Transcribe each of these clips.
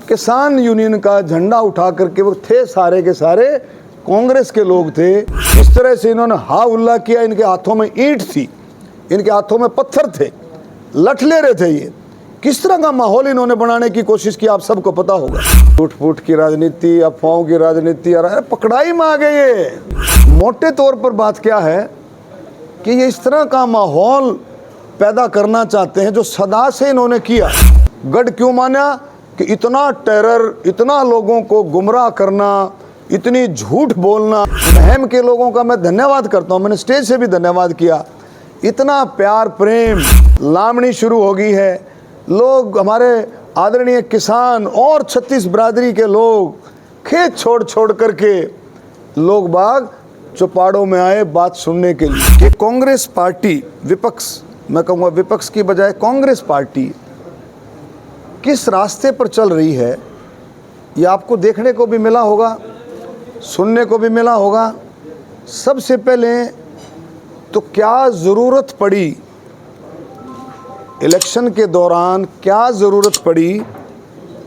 किसान यूनियन का झंडा उठा करके, वो थे सारे के सारे कांग्रेस के लोग थे। इस तरह से इन्होंने हा उल्ला किया, इनके हाथों में ईंट थी, इनके हाथों में पत्थर थे, लठ ले रहे थे। ये किस तरह का माहौल इन्होंने बनाने की कोशिश की, आप सबको पता होगा। टूट फूट की राजनीति, अफवाहों की राजनीति, अरे पकड़ाई में आ गए ये। मोटे तौर पर बात क्या है कि ये इस तरह का माहौल पैदा करना चाहते हैं जो सदा से इन्होंने किया। गढ़ क्यों माना कि इतना टेरर, इतना लोगों को गुमराह करना, इतनी झूठ बोलना। महम के लोगों का मैं धन्यवाद करता हूँ, मैंने स्टेज से भी धन्यवाद किया। इतना प्यार प्रेम, लामणी शुरू हो गई है। लोग, हमारे आदरणीय किसान और 36 बरादरी के लोग खेत छोड़ छोड़ करके लोग बाग चौपाड़ों में आए बात सुनने के लिए कि कांग्रेस पार्टी, विपक्ष, मैं कहूँगा विपक्ष की बजाय कांग्रेस पार्टी किस रास्ते पर चल रही है। ये आपको देखने को भी मिला होगा, सुनने को भी मिला होगा। सबसे पहले तो क्या ज़रूरत पड़ी इलेक्शन के दौरान, क्या ज़रूरत पड़ी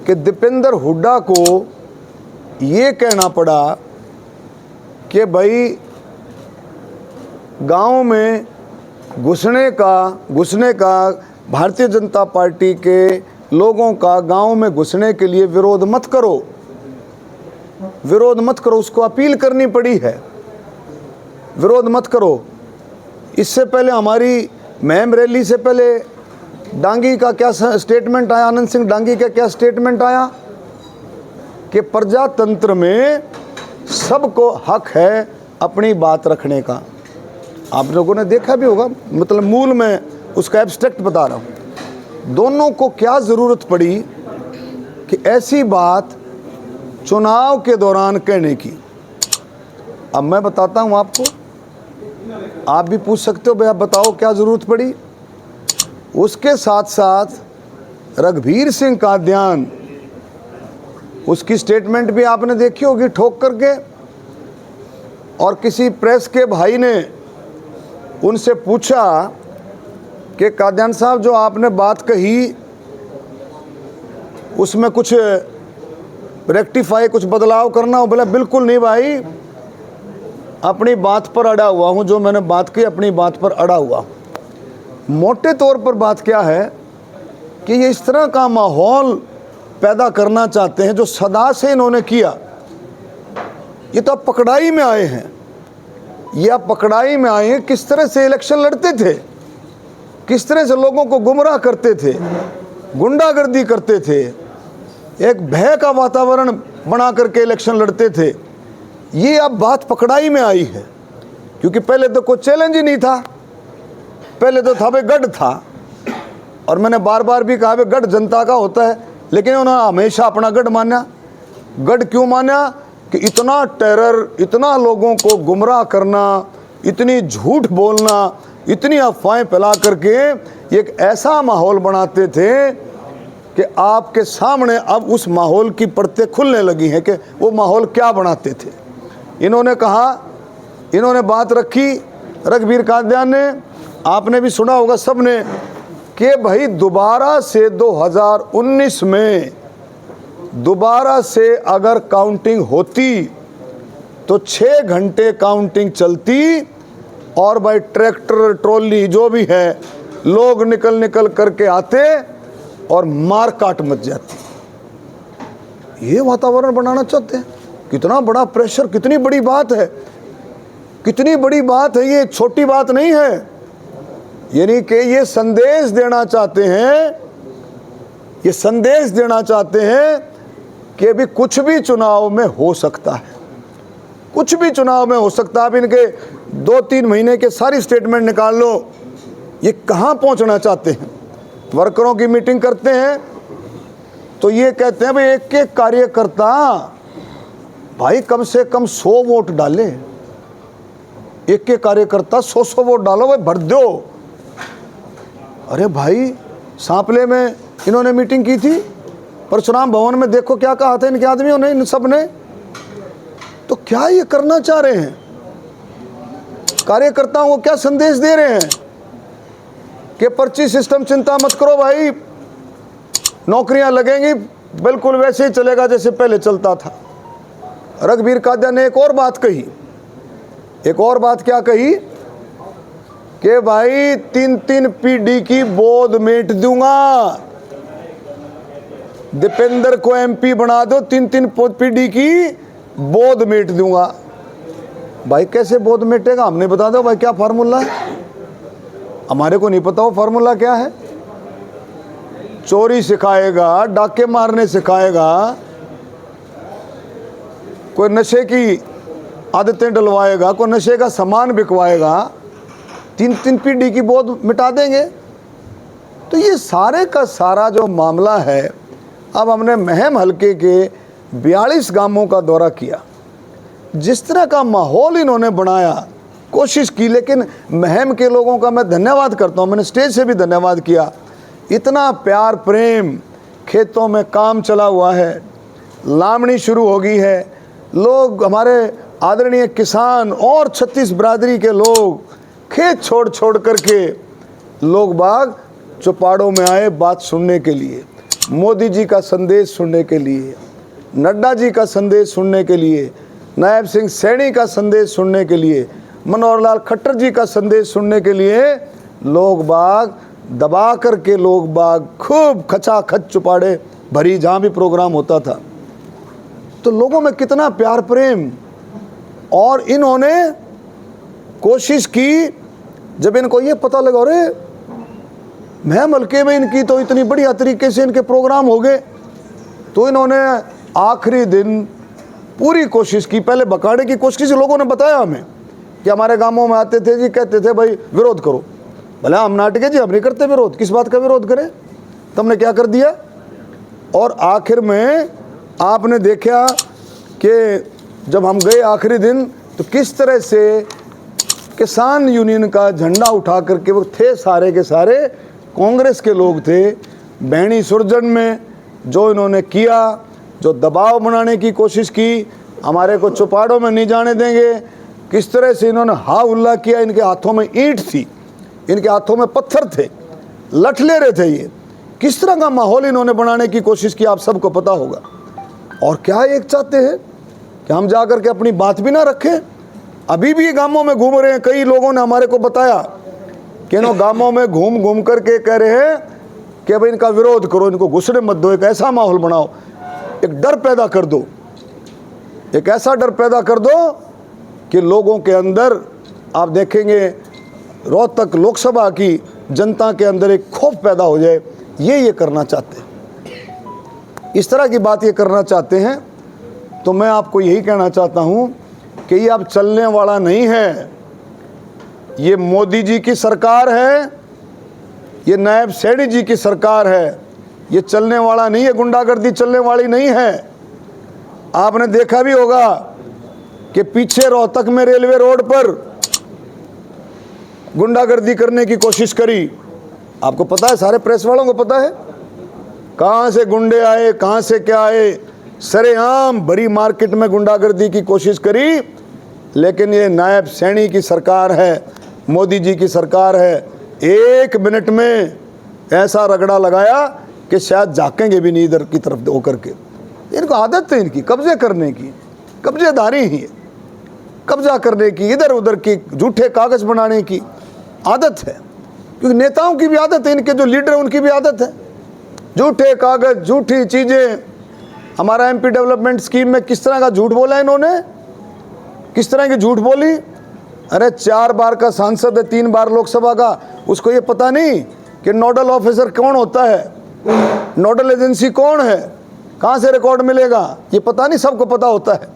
कि दीपेंद्र हुड्डा को ये कहना पड़ा कि भाई गांव में घुसने का भारतीय जनता पार्टी के लोगों का गांव में घुसने के लिए विरोध मत करो, विरोध मत करो। उसको अपील करनी पड़ी है, विरोध मत करो। इससे पहले हमारी महम रैली से पहले डांगी का क्या स्टेटमेंट आया, आनंद सिंह डांगी का क्या स्टेटमेंट आया कि प्रजातंत्र में सबको हक है अपनी बात रखने का। आप लोगों ने देखा भी होगा, मतलब मूल में उसका एब्स्ट्रैक्ट बता रहा हूँ। दोनों को क्या ज़रूरत पड़ी कि ऐसी बात चुनाव के दौरान कहने की। अब मैं बताता हूँ आपको, आप भी पूछ सकते हो, भैया बताओ क्या ज़रूरत पड़ी। उसके साथ साथ रघुवीर सिंह कादियान, उसकी स्टेटमेंट भी आपने देखी होगी ठोक करके। और किसी प्रेस के भाई ने उनसे पूछा कि कादियान साहब जो आपने बात कही उसमें कुछ रेक्टिफाई, कुछ बदलाव करना हो। बोला बिल्कुल नहीं भाई, अपनी बात पर अड़ा हुआ हूँ, जो मैंने बात की अपनी बात पर अड़ा हुआ। मोटे तौर पर बात क्या है कि ये इस तरह का माहौल पैदा करना चाहते हैं जो सदा से इन्होंने किया। ये तो अब पकड़ाई में आए हैं, ये अब पकड़ाई में आए हैं। किस तरह से इलेक्शन लड़ते थे, किस तरह से लोगों को गुमराह करते थे, गुंडागर्दी करते थे, एक भय का वातावरण बना करके इलेक्शन लड़ते थे। ये अब बात पकड़ाई में आई है, क्योंकि पहले तो कोई चैलेंज ही नहीं था। पहले तो था भाई गढ़ था, और मैंने बार बार भी कहा भाई गढ़ जनता का होता है, लेकिन उन्होंने हमेशा अपना गढ़ माना। गढ़ क्यों माना कि इतना टेरर, इतना लोगों को गुमराह करना, इतनी झूठ बोलना, इतनी अफवाहें फैला करके एक ऐसा माहौल बनाते थे कि आपके सामने अब उस माहौल की परतें खुलने लगी हैं कि वो माहौल क्या बनाते थे। इन्होंने कहा, इन्होंने बात रखी रघुवीर कादियान ने, आपने भी सुना होगा सबने, कि भाई दोबारा से 2019 में दोबारा से अगर काउंटिंग होती तो 6 घंटे काउंटिंग चलती, और भाई ट्रैक्टर ट्रॉली जो भी है लोग निकल निकल करके आते और मार काट मच जाती। ये वातावरण बनाना चाहते हैं। कितना बड़ा प्रेशर, कितनी बड़ी बात है, कितनी बड़ी बात है। ये छोटी बात नहीं है। यानी कि ये संदेश देना चाहते हैं, ये संदेश देना चाहते हैं कि अभी कुछ भी चुनाव में हो सकता है, कुछ भी चुनाव में हो सकता है। अब इनके 2-3 महीने के सारी स्टेटमेंट निकाल लो, ये कहाँ पहुँचना चाहते हैं। वर्करों की मीटिंग करते हैं तो ये कहते हैं भाई एक एक कार्यकर्ता भाई कम से कम 100 वोट डाले, एक एक कार्यकर्ता 100 वोट डालो, भाई भर दो। अरे भाई सांपले में इन्होंने मीटिंग की थी, परशुराम भवन में देखो क्या कहा था इनके आदमियों ने, इन सब ने। तो क्या ये करना चाह रहे हैं, कार्यकर्ताओं को क्या संदेश दे रहे हैं कि पर्ची सिस्टम चिंता मत करो भाई, नौकरियां लगेंगी, बिल्कुल वैसे ही चलेगा जैसे पहले चलता था। रघुवीर कादिया ने एक और बात कही, एक और बात क्या कही कि भाई 3-3 पीढ़ी की बोध मेट दूंगा, दीपेंद्र को एमपी बना दो, 3-3 पीढ़ी की बोध मेट दूंगा। भाई कैसे बोध मेटेगा, हमने बता दो भाई क्या फार्मूला है, हमारे को नहीं पता वो फार्मूला क्या है। चोरी सिखाएगा, डाके मारने सिखाएगा, कोई नशे की आदतें डलवाएगा, कोई नशे का सामान बिकवाएगा, 3-3 पीढ़ी की बोध मिटा देंगे। तो ये सारे का सारा जो मामला है, अब हमने महम हलके के 42 गांवों का दौरा किया, जिस तरह का माहौल इन्होंने बनाया, कोशिश की। लेकिन महम के लोगों का मैं धन्यवाद करता हूँ, मैंने स्टेज से भी धन्यवाद किया। इतना प्यार प्रेम, खेतों में काम चला हुआ है, लावणी शुरू हो गई है, लोग हमारे आदरणीय किसान और 36 बिरादरी के लोग खेत छोड़ छोड़ करके लोग बाग चौपाड़ों में आए बात सुनने के लिए, मोदी जी का संदेश सुनने के लिए, नड्डा जी का संदेश सुनने के लिए, नायब सिंह सैनी का संदेश सुनने के लिए, मनोहर लाल खट्टर जी का संदेश सुनने के लिए लोग बाग दबा करके लोग बाग खूब खचाखच चौपाड़े भरी जहाँ भी प्रोग्राम होता था। तो लोगों में कितना प्यार प्रेम, और इन्होंने कोशिश की, जब इनको ये पता लगा अरे महम हल्के में इनकी तो इतनी बढ़िया तरीके से इनके प्रोग्राम हो गए, तो इन्होंने आखिरी दिन पूरी कोशिश की। पहले बकाने की कोशिश की, लोगों ने बताया हमें कि हमारे गांवों में आते थे जी, कहते थे भाई विरोध करो, भला हम नाटके जी हम नहीं करते विरोध, किस बात का विरोध करें, तुमने क्या कर दिया। और आखिर में आपने देखा कि जब हम गए आखिरी दिन, तो किस तरह से किसान यूनियन का झंडा उठा करके, वो थे सारे के सारे कांग्रेस के लोग थे, बहनी सुरजन में जो इन्होंने किया, जो दबाव बनाने की कोशिश की, हमारे को चौपाड़ों में नहीं जाने देंगे, किस तरह से इन्होंने हा उल्ला किया। इनके हाथों में ईंट थी, इनके हाथों में पत्थर थे, लठ ले रहे थे, ये किस तरह का माहौल इन्होंने बनाने की कोशिश की आप सबको पता होगा। और क्या एक चाहते हैं कि हम जाकर के अपनी बात भी ना रखें। अभी भी गांवों में घूम रहे हैं, कई लोगों ने हमारे को बताया कि इन्होंने गांवों में घूम घूम करके कह रहे हैं कि भाई इनका विरोध करो, इनको घुसने मत दो, एक ऐसा माहौल बनाओ, एक डर पैदा कर दो, एक ऐसा डर पैदा कर दो कि लोगों के अंदर आप देखेंगे रोहतक लोकसभा की जनता के अंदर एक खौफ पैदा हो जाए। ये करना चाहते हैं, इस तरह की बात ये करना चाहते हैं। तो मैं आपको यही कहना चाहता हूँ कि ये अब चलने वाला नहीं है। ये मोदी जी की सरकार है, ये नायब सैनी जी की सरकार है, ये चलने वाला नहीं है, गुंडागर्दी चलने वाली नहीं है। आपने देखा भी होगा कि पीछे रोहतक में रेलवे रोड पर गुंडागर्दी करने की कोशिश करी, आपको पता है, सारे प्रेस वालों को पता है कहाँ से गुंडे आए, कहाँ से क्या आए, सरेआम भरी मार्केट में गुंडागर्दी की कोशिश करी। लेकिन ये नायब सैनी की सरकार है, मोदी जी की सरकार है, 1 मिनट में ऐसा रगड़ा लगाया कि शायद झाकेंगे भी नहीं इधर की तरफ होकर के। इनको आदत है इनकी कब्जे करने की, कब्जेदारी ही है, कब्जा करने की, इधर उधर की झूठे कागज बनाने की आदत है। क्योंकि नेताओं की भी आदत है, इनके जो लीडर हैं उनकी भी आदत है, झूठे कागज, झूठी चीज़ें। हमारा एमपी डेवलपमेंट स्कीम में किस तरह का झूठ बोला इन्होंने, किस तरह की झूठ बोली। अरे 4 बार का सांसद है, 3 बार लोकसभा का, उसको ये पता नहीं कि नोडल ऑफिसर कौन होता है, नोडल एजेंसी कौन है, कहाँ से रिकॉर्ड मिलेगा, ये पता नहीं, सबको पता होता है।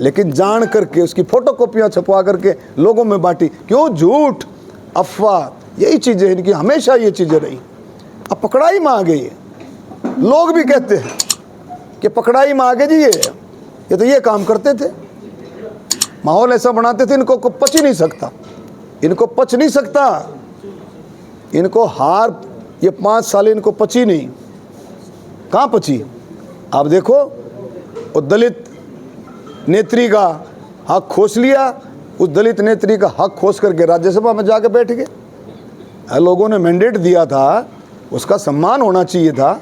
लेकिन जान करके उसकी फोटोकॉपियाँ छपवा करके लोगों में बांटी। क्यों? झूठ, अफवाह, यही चीज़ें इनकी, हमेशा ये चीज़ें रही। अब पकड़ाई में आ गई है, लोग भी कहते हैं कि पकड़ाई में आ गए जी, ये तो ये काम करते थे, माहौल ऐसा बनाते थे, इनको पच ही नहीं सकता, इनको पच नहीं सकता, इनको हार ये 5 साल इनको पची नहीं। कहाँ पची? आप देखो, वो दलित नेत्री का हक खोस लिया, उस दलित नेत्री का हक खोस करके राज्यसभा में जाकर बैठ गए। लोगों ने मैंडेट दिया था, उसका सम्मान होना चाहिए था,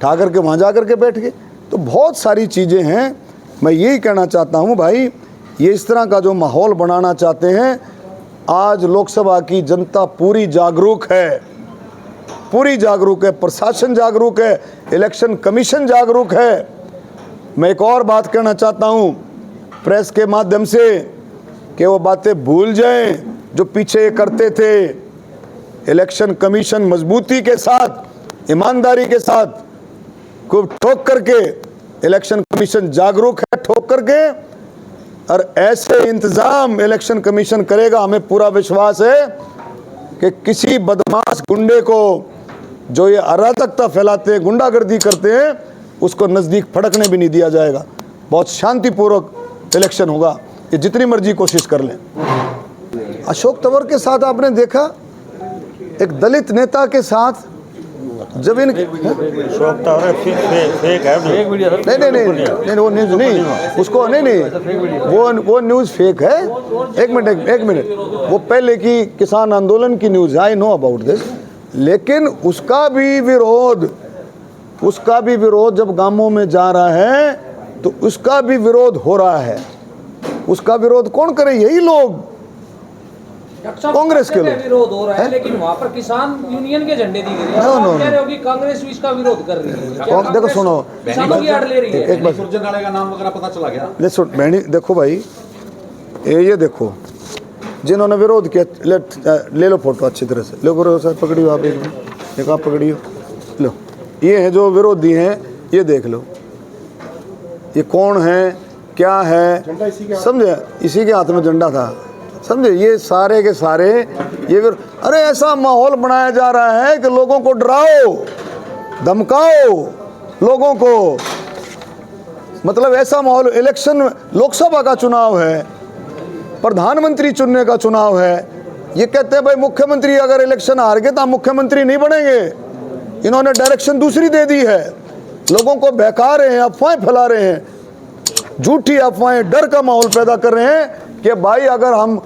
उठा करके वहाँ जा करके बैठ गए। तो बहुत सारी चीज़ें हैं। मैं यही कहना चाहता हूँ भाई, ये इस तरह का जो माहौल बनाना चाहते हैं, आज लोकसभा की जनता पूरी जागरूक है, पूरी जागरूक है, प्रशासन जागरूक है, इलेक्शन कमीशन जागरूक है। मैं एक और बात कहना चाहता हूँ प्रेस के माध्यम से कि वो बातें भूल जाएं जो पीछे करते थे। इलेक्शन कमीशन मजबूती के साथ, ईमानदारी के साथ खूब ठोक करके, इलेक्शन कमीशन जागरूक है ठोक करके, और ऐसे इंतजाम इलेक्शन कमीशन करेगा। हमें पूरा विश्वास है कि किसी बदमाश गुंडे को जो ये अराजकता फैलाते हैं, गुंडागर्दी करते हैं, उसको नज़दीक फड़कने भी नहीं दिया जाएगा। बहुत शांतिपूर्वक इलेक्शन होगा, ये जितनी मर्जी कोशिश कर लें। अशोक तंवर के साथ आपने देखा, एक दलित नेता के साथ जब इन फेक है, नहीं वो न्यूज़ नहीं, उसको नहीं वो न्यूज़ फेक है। एक मिनट, वो पहले की किसान आंदोलन की न्यूज़ है, आई नो अबाउट दिस। लेकिन उसका भी विरोध जब गांवों में जा रहा है तो उसका भी विरोध हो रहा है। उसका विरोध कौन करे? यही लोग, कांग्रेस के लोग। विरोध हो रहा है, लेकिन वहाँ पर किसान यूनियन के झंडे दिए गए। आप कह रहे हो कि कांग्रेस भी इसका विरोध कर रही है। देखो सुनो, किसानों की आड़ ले रही है। एक बार का नाम वगैरह पता चला गया? देखो भाई, ये देखो जिन्होंने विरोध किया, ले लो फोटो अच्छी तरह से, लो सर पकड़ियो आप, एक आप पकड़ियो, लो ये है जो विरोधी हैं, ये देख लो ये कौन है, क्या है, समझे? इसी के हाथ में झंडा था, समझे? ये सारे के सारे ये अरे ऐसा माहौल बनाया जा रहा है कि लोगों को डराओ, धमकाओ लोगों को। मतलब ऐसा माहौल, इलेक्शन, लोकसभा का चुनाव है, प्रधानमंत्री चुनने का चुनाव है। ये कहते हैं भाई मुख्यमंत्री अगर इलेक्शन हार गए तो हम मुख्यमंत्री नहीं बनेंगे। इन्होंने डायरेक्शन दूसरी दे दी है, लोगों को बहका रहे हैं, अफवाहें फैला रहे हैं, झूठी अफवाहें, डर का माहौल पैदा कर रहे हैं कि भाई अगर हम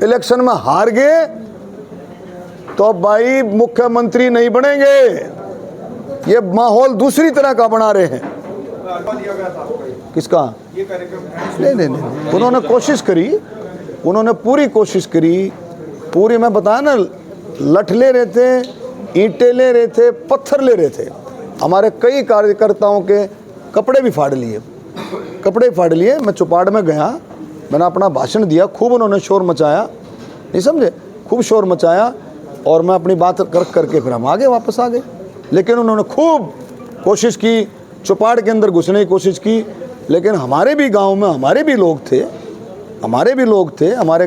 इलेक्शन में हार गए तो भाई मुख्यमंत्री नहीं बनेंगे। ये माहौल दूसरी तरह का बना रहे हैं। किसका? नहीं, उन्होंने कोशिश करी, उन्होंने पूरी कोशिश करी, पूरी, मैं बताया ना, लठ ले रहे थे, ईंटें ले रहे थे, पत्थर ले रहे थे। हमारे कई कार्यकर्ताओं के कपड़े भी फाड़ लिए, मैं चौपाड़ में गया, मैंने अपना भाषण दिया, खूब उन्होंने शोर मचाया, नहीं समझे, खूब शोर मचाया, और मैं अपनी बात करके फिर हम आगे वापस आ गए। लेकिन उन्होंने खूब कोशिश की, चौपाड़ के अंदर घुसने की कोशिश की। लेकिन हमारे भी गांव में हमारे भी लोग थे, हमारे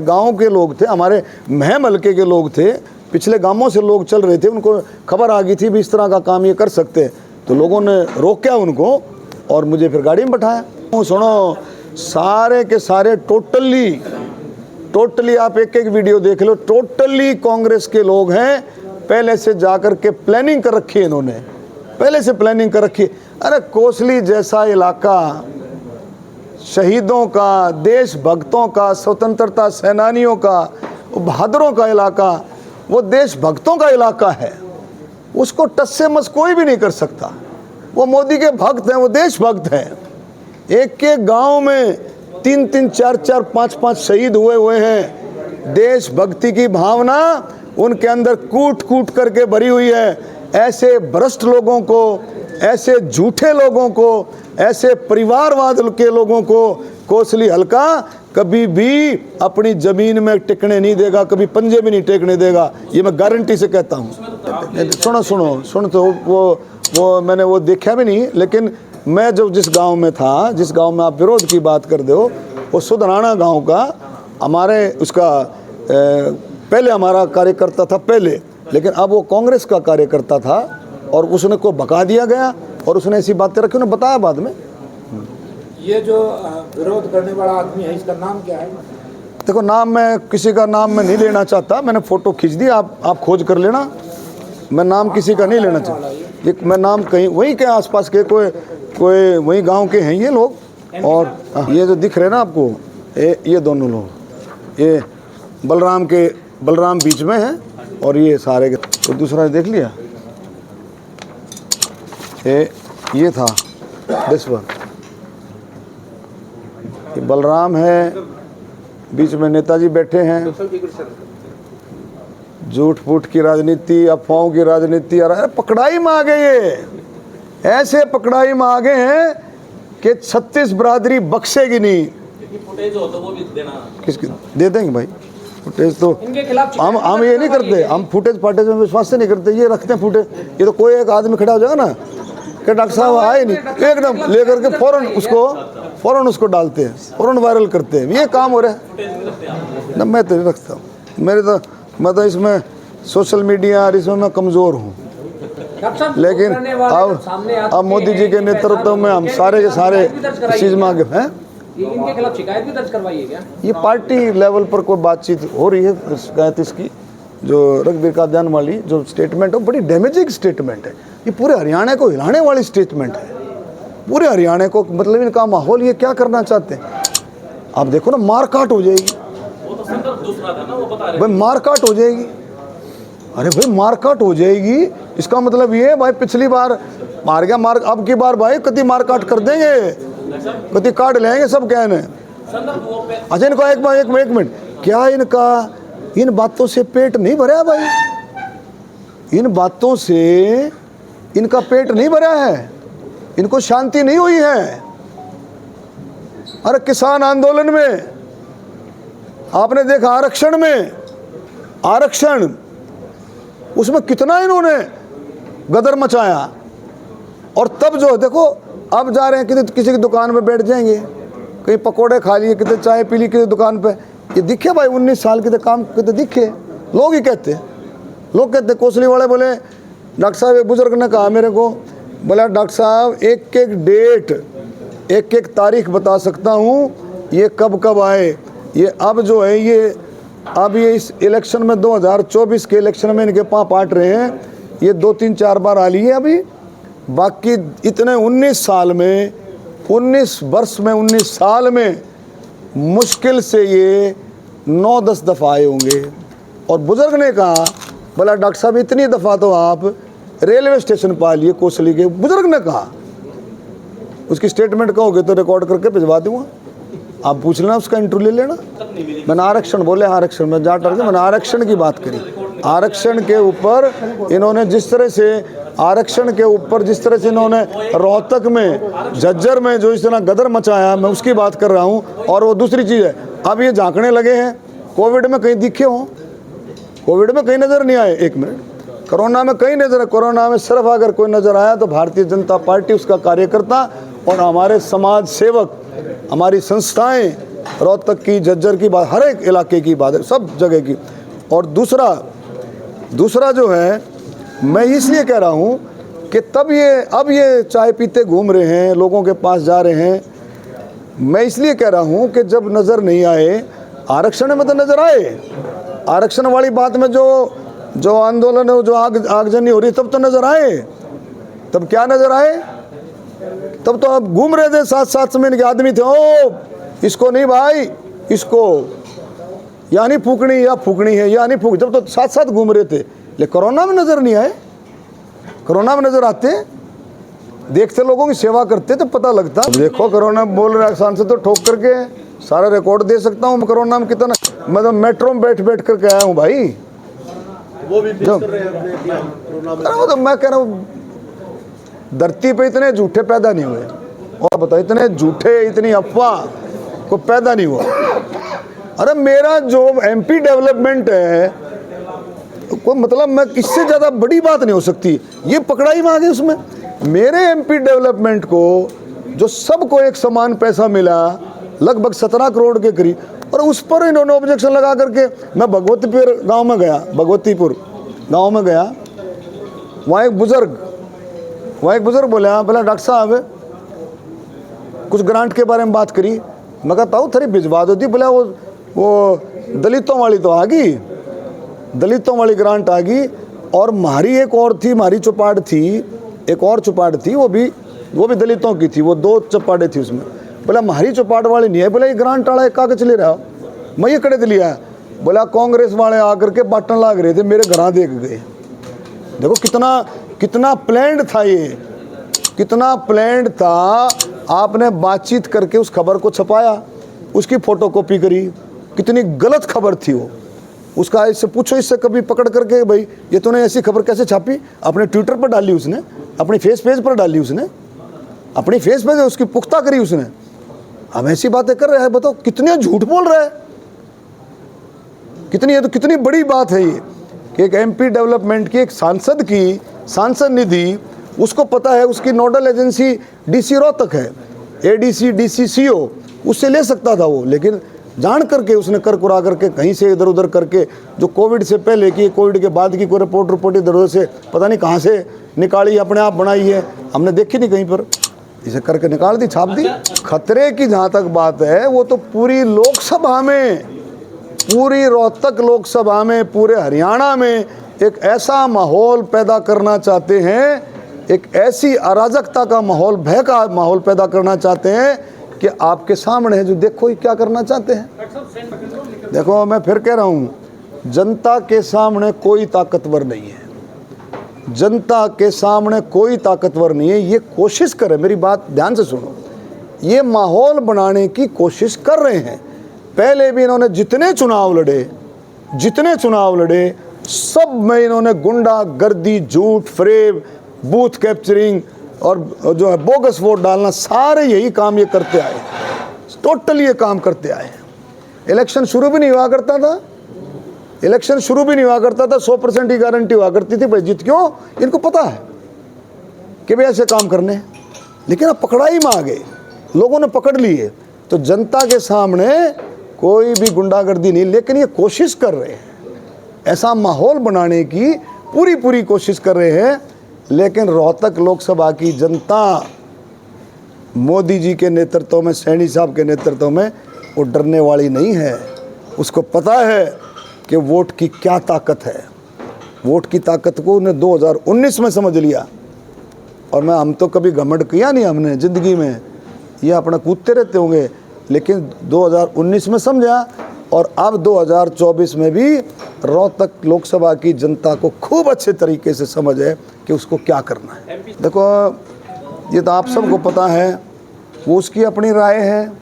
गांव के लोग थे, हमारे महम हल्के के लोग थे, पिछले गांवों से लोग चल रहे थे, उनको खबर आ गई थी भी इस तरह का काम ये कर सकते हैं, तो लोगों ने रोका उनको और मुझे फिर गाड़ी में बैठाया। सुनो, सारे के सारे टोटली आप एक वीडियो देख लो, टोटली कांग्रेस के लोग हैं। पहले से जाकर के प्लानिंग कर रखी है इन्होंने, पहले से प्लानिंग कर रखी है। अरे कोसली जैसा इलाका, शहीदों का, देशभक्तों का, स्वतंत्रता सेनानियों का, बहादुरों का इलाका, वो देशभक्तों का इलाका है, उसको टस से मस कोई भी नहीं कर सकता। वो मोदी के भक्त हैं, वो देशभक्त हैं। एक एक गांव में 3-3, 4-4, 5-5 शहीद हुए हैं। देशभक्ति की भावना उनके अंदर कूट करके भरी हुई है। ऐसे भ्रष्ट लोगों को, ऐसे झूठे लोगों को, ऐसे परिवारवाद के लोगों को कोसली हल्का कभी भी अपनी जमीन में टिकने नहीं देगा, कभी पंजे भी नहीं टेकने देगा, ये मैं गारंटी से कहता हूँ। सुनो तो वो मैंने वो देखा भी नहीं, लेकिन मैं जब जिस गांव में था, जिस गांव में आप विरोध की बात कर दो, वो सुधराना गांव का, हमारे उसका पहले हमारा कार्यकर्ता था पहले, लेकिन अब वो कांग्रेस का कार्यकर्ता था और उसने को भगा दिया गया और उसने ऐसी बातें रखी, उन्हें बताया बाद में। ये जो विरोध करने वाला आदमी है, इसका नाम क्या है? देखो, नाम मैं किसी का नाम मैं नहीं लेना चाहता, मैंने फ़ोटो खींच दी, आप खोज कर लेना, मैं नाम किसी का नहीं लेना चाहता। ये मैं नाम कहीं वहीं के आसपास के कोई वहीं गांव के हैं ये लोग। और ये जो दिख रहे हैं ना आपको, ये दोनों लोग, ये बलराम बीच में है और ये सारे के, तो दूसरा देख लिया, ये ये था दिस वन। ये बलराम है, बीच में नेताजी बैठे हैं। झूठ फूट की राजनीति, अफवाहों की राजनीति। अरे पकड़ाई में आ गए, ये ऐसे पकड़ाई में आ गए हैं कि 36 बरादरी बख्शेगी नहीं। फुटेज हो तो वो भी देना। किसकी दे देंगे भाई फुटेज? तो इनके खिलाफ हम ये नहीं करते, हम फुटेज फाटेज में विश्वास से नहीं करते, ये रखते हैं फुटेज। ये तो कोई एक आदमी खड़ा हो जाएगा ना कि डॉक्टर साहब आए नहीं, एकदम लेकर के फौरन उसको डालते हैं, फौरन वायरल करते हैं। ये काम हो रहा है ना। मैं तो नहीं रखता, मैं तो इसमें सोशल मीडिया और इसमें मैं कमज़ोर हूँ। लेकिन अब मोदी जी के नेतृत्व में हम सारे के सारे इस चीज़ में आगे हैं। इनके खिलाफ शिकायत भी दर्ज करवाई है क्या? ये पार्टी लेवल पर कोई बातचीत हो रही है शिकायत इसकी, जो रघुवीर कादियान वाली जो स्टेटमेंट है, बड़ी डैमेजिंग स्टेटमेंट है। ये पूरे हरियाणा को हिलाने वाली स्टेटमेंट है, पूरे हरियाणा को, मतलब इनका माहौल ये क्या करना चाहते हैं। आप देखो ना, मारकाट हो जाएगी। वो तो संदर्भ दूसरा था ना, वो बता रहे भाई मारकाट हो जाएगी। अरे भाई मारकाट हो जाएगी, इसका मतलब ये भाई पिछली बार मार गया, मार अब की बार भाई कति मारकाट कर देंगे, कति काट लेंगे सब कहने। अच्छा इनको एक मिनट, क्या इनका इन बातों से पेट नहीं भरा भाई? इन बातों से इनका पेट नहीं भरा है, इनको शांति नहीं हुई है। अरे किसान आंदोलन में आपने देखा, आरक्षण उसमें कितना इन्होंने गदर मचाया। और तब जो देखो, अब जा रहे हैं किसी की दुकान पे बैठ जाएंगे, कहीं पकोड़े खा लिए, कितने चाय पी ली किसी दुकान पे। ये दिखे भाई 19 साल के काम कितने दिखे, लोग ही कहते हैं, लोग कहते। कोसली वाले बोले, डॉक्टर साहब एक बुजुर्ग ने कहा मेरे को, बोला डॉक्टर साहब एक एक डेट, एक एक तारीख बता सकता हूँ ये कब कब आए। ये अब जो है ये अब ये इस इलेक्शन में 2024 के इलेक्शन में इनके पाँव पाट रहे हैं, ये 2-3-4 बार आ ली है अभी। बाकी इतने 19 साल में, 19 वर्ष में, 19 साल में मुश्किल से ये 9-10 दफ़ा आए होंगे। और बुजुर्ग ने कहा, बोला डॉक्टर साहब इतनी दफ़ा तो आप रेलवे स्टेशन पा लिए कोसली के। बुजुर्ग ने कहा, उसकी स्टेटमेंट कहोगे तो रिकॉर्ड करके भिजवा दूँगा, आप पूछ लेना, उसका इंटरव्यू ले लेना। मैंने आरक्षण बोले, आरक्षण में जा टर्के मैंने आरक्षण की बात करी। आरक्षण के ऊपर इन्होंने जिस तरह से, आरक्षण के ऊपर जिस तरह से इन्होंने रोहतक में, झज्जर में जो इस तरह गदर मचाया, मैं उसकी बात कर रहा हूँ। और वो दूसरी चीज़ है, अब ये झांकने लगे हैं, कोविड में कहीं दिखे हों, कोविड में कहीं नज़र नहीं आए। एक मिनट, कोरोना में कहीं नज़र, कोरोना में सिर्फ अगर कोई नज़र आया तो भारतीय जनता पार्टी, उसका कार्यकर्ता और हमारे समाज सेवक, हमारी संस्थाएं, रोहतक की, झज्जर की बात, हर एक इलाके की बात है, सब जगह की। और दूसरा जो है, मैं इसलिए कह रहा हूँ कि अब ये चाय पीते घूम रहे हैं, लोगों के पास जा रहे हैं। मैं इसलिए कह रहा हूँ कि जब नज़र नहीं आए, आरक्षण में तो नज़र आए, आरक्षण वाली बात में जो आंदोलन है, जो आगजनी हो रही, तब तो नज़र आए। तब क्या नज़र आए? तब तो आप घूम रहे थे, साथ में इनके आदमी थे, ओ इसको नहीं भाई, इसको यानी फूकनी या फूकनी है या नहीं फूक, जब तो साथ घूम रहे थे। लेकिन कोरोना में नज़र नहीं आए। कोरोना में नज़र आते, देखते, लोगों की सेवा करते तो पता लगता। देखो कोरोना बोल रहे सांसद तो ठोक करके सारा रिकॉर्ड दे सकता हूँ कोरोना में कितना, मतलब मेट्रो में बैठ कर के आया हूँ भाई। वो भी कर रहे हैं, तो मैं कह रहा हूँ धरती पे इतने झूठे पैदा नहीं हुए। और बताओ, इतने झूठे, इतनी अफवाह को पैदा नहीं हुआ। अरे मेरा जो एमपी डेवलपमेंट है, कोई मतलब मैं इससे ज़्यादा बड़ी बात नहीं हो सकती। ये पकड़ाई में आ गई उसमें। मेरे एमपी डेवलपमेंट को जो सबको एक समान पैसा मिला, लगभग 17 करोड़ के करीब, और उस पर इन्होंने ऑब्जेक्शन लगा करके। मैं भगवतीपुर गांव में गया, वहाँ एक बुज़ुर्ग बोला डॉक्टर साहब कुछ ग्रांट के बारे में बात करी। मैं कहता हूँ थोड़ी भिजवा दो थी। बोला वो दलितों वाली तो आ गई, दलितों वाली ग्रांट आ गई। और हमारी एक और थी, हमारी चौपाट थी, एक और चौपाट थी, वो भी दलितों की थी, वो 2 चौपाटें थी उसमें। बोला हमारी चौपाट वाली नहीं है। बोला ये ग्रांट वाला एक कागज ले रहा हो, मैं ये कड़े दिल लिया। बोला कांग्रेस वाले आकर के बांटने लग रहे थे, मेरे घर देख गए। देखो कितना प्लान्ड था ये, कितना प्लान्ड था, आपने बातचीत करके उस खबर को छपाया, उसकी फोटोकॉपी करी, कितनी गलत खबर थी वो। उसका इससे पूछो, इससे कभी पकड़ करके भाई ये तूने ऐसी खबर कैसे छापी, अपने ट्विटर पर डाली उसने, अपनी फेस पेज पर डाली उसने, अपनी फेस पेज उसकी पुख्ता करी उसने। अब ऐसी बातें कर रहा है, बताओ कितने झूठ बोल रहा है, कितनी है। तो कितनी बड़ी बात है ये कि एक एमपी डेवलपमेंट की एक सांसद की सांसद निधि, उसको पता है उसकी नोडल एजेंसी डीसी रोहतक है, एडीसी डीसी सीओ, उससे ले सकता था वो, लेकिन जान करके उसने कर कुरा करके कहीं से इधर उधर करके, जो कोविड से पहले की कोविड के बाद की कोई रिपोर्ट इधर उधर से पता नहीं कहाँ से निकाली, अपने आप बनाई है, हमने देखी नहीं कहीं पर, इसे करके निकाल दी, छाप दी। खतरे की जहाँ तक बात है, वो तो पूरी लोकसभा में, पूरी रोहतक लोकसभा में, पूरे हरियाणा में एक ऐसा माहौल पैदा करना चाहते हैं, एक ऐसी अराजकता का माहौल, भय का माहौल पैदा करना चाहते हैं कि आपके सामने है, जो देखो ये क्या करना चाहते हैं। देखो मैं फिर कह रहा हूँ, जनता के सामने कोई ताकतवर नहीं है, जनता के सामने कोई ताकतवर नहीं है। ये कोशिश करे, मेरी बात ध्यान से सुनो, ये माहौल बनाने की कोशिश कर रहे हैं। पहले भी इन्होंने जितने चुनाव लड़े सब में इन्होंने गुंडा गर्दी, झूठ, फ्रेब, बूथ कैप्चरिंग और जो है बोगस वोट डालना, सारे यही काम ये करते आए, टोटली ये काम करते आए। इलेक्शन शुरू भी नहीं हुआ करता था, इलेक्शन शुरू भी नहीं हुआ करता था, 100% की गारंटी हुआ करती थी भाई जीत। क्यों? इनको पता है कि भाई ऐसे काम करने हैं, लेकिन अब पकड़ाई में आ गए, लोगों ने पकड़ लिए। तो जनता के सामने कोई भी गुंडागर्दी नहीं, लेकिन ये कोशिश कर रहे हैं, ऐसा माहौल बनाने की पूरी कोशिश कर रहे हैं। लेकिन रोहतक लोकसभा की जनता मोदी जी के नेतृत्व में, सैनी साहब के नेतृत्व में, वो डरने वाली नहीं है। उसको पता है कि वोट की क्या ताकत है, वोट की ताकत को उन्हें 2019 में समझ लिया। और हम तो कभी घमंड किया नहीं हमने ज़िंदगी में, ये अपना कूदते रहते होंगे, लेकिन 2019 में समझा। और अब 2024 में भी रोहतक लोकसभा की जनता को खूब अच्छे तरीके से समझ है कि उसको क्या करना है। देखो ये तो आप सबको पता है, वो उसकी अपनी राय है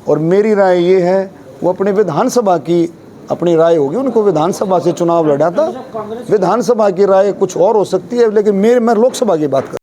और मेरी राय ये है, वो अपनी विधानसभा की अपनी राय होगी, उनको विधानसभा से चुनाव लड़ा था, विधानसभा की राय कुछ और हो सकती है, लेकिन मैं लोकसभा की बात कर